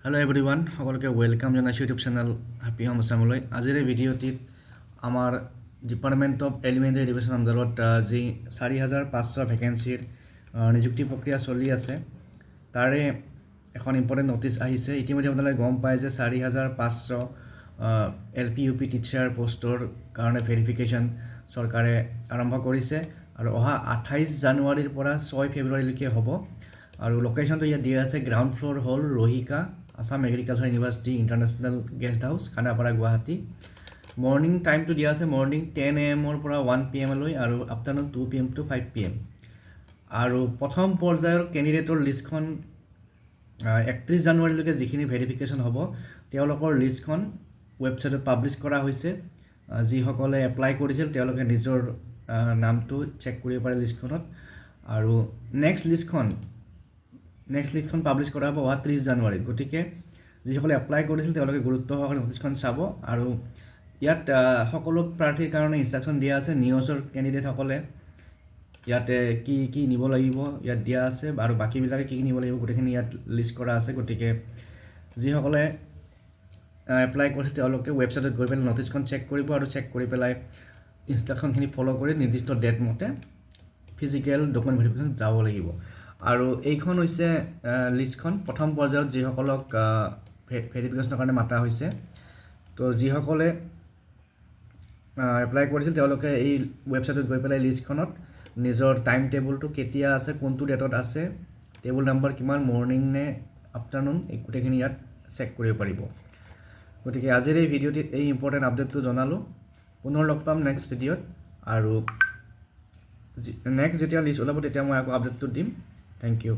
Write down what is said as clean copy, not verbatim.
Hello everyone, সকলকে welcome জানাইছো YouTube channel Happy Home আসামলৈ। আজিৰ ভিডিঅ'টিত আমাৰ ডিপাৰ্টমেণ্ট অফ এলিমেণ্টাৰী এডুকেশ্যন আণ্ডাৰত যি 4500 ভেকেঞ্চিৰ নিযুক্তি প্ৰক্ৰিয়া চলি আছে তাৰে এখন ইম্পৰ্টেণ্ট নটিচ আহিছে। ইতিমধ্যে আপোনালোকে গম পায় যে 4500 LP UP টিচাৰ পোষ্টৰ কাৰণে ভেৰিফিকেশ্যন চৰকাৰে আৰম্ভ কৰিছে আৰু অহা 28 জানুৱাৰীৰ পৰা 6 ফেব্ৰুৱাৰীলৈকে হ'ব। আৰু লোকেশ্যনটো ইয়াত দিয়া আছে, গ্ৰাউণ্ড ফ্ল'ৰ হ'ল ৰহিকা Assam agriculture university international guest house, Khanapara, Guwahati. Morning টাইমটো দিয়া আছে মৰ্ণিং 10 AM পৰা 1 PM লৈ আৰু আফটাৰনুন 2 PM to 5 PM। আৰু প্ৰথম পৰ্যায়ৰ কেণ্ডিডেটৰ লিষ্টখন 31 জানুৱাৰীলৈকে যিখিনি ভেৰিফিকেশ্যন হ'ব তেওঁলোকৰ লিষ্টখন ৱেবছাইটত পাব্লিছ কৰা হৈছে। যিসকলে এপ্লাই কৰিছিল তেওঁলোকে নিজৰ নামটো চেক কৰিব পাৰে লিষ্টখনত। আৰু নেক্সট লিষ্টখন পাব্লিছ কৰা হ'ব 30 জানুৱাৰীত। গতিকে যিসকলে এপ্লাই কৰিছিল তেওঁলোকে গুৰুত্ব সহকাৰে নটিচখন চাব। আৰু ইয়াত সকলো প্ৰাৰ্থীৰ কাৰণে ইনষ্ট্ৰাকশ্যন দিয়া আছে। নিউজৰ কেণ্ডিডেটসকলে ইয়াতে কি কি নিব লাগিব ইয়াত দিয়া আছে আৰু বাকীবিলাকে কি কি নিব লাগিব গোটেইখিনি ইয়াত লিষ্ট কৰা আছে। গতিকে যিসকলে এপ্লাই কৰিছিল তেওঁলোকে ৱেবছাইটত গৈ পেলাই নটিচখন চেক কৰিব আৰু চেক কৰি পেলাই ইনষ্ট্ৰাকশ্যনখিনি ফ'ল' কৰি নিৰ্দিষ্ট ডেট মতে ফিজিকেল ডকুমেণ্ট ভেৰিফিকেশ্যন যাব লাগিব। আৰু এইখন হৈছে লিষ্টখন প্ৰথম পৰ্যায়ত যিসকলক ভেৰিফিকেশ্যনৰ কাৰণে মাতা হৈছে। তো যিসকলে এপ্লাই কৰিছিল তেওঁলোকে এই ৱেবছাইটত গৈ পেলাই লিষ্টখনত নিজৰ টাইম টেবুলটো কেতিয়া আছে, কোনটো ডেটত আছে, টেবুল নাম্বাৰ কিমান, মৰ্ণিং নে আফটাৰনুন, এই গোটেইখিনি ইয়াত চেক কৰিব পাৰিব। গতিকে আজিৰ এই ভিডিঅ'টিত এই ইম্পৰ্টেণ্ট আপডেটটো জনালোঁ। পুনৰ লগ পাম নেক্সট ভিডিঅ'ত। আৰু নেক্সট যেতিয়া লিষ্ট ওলাব তেতিয়া মই আকৌ আপডেটটো দিম। Thank U.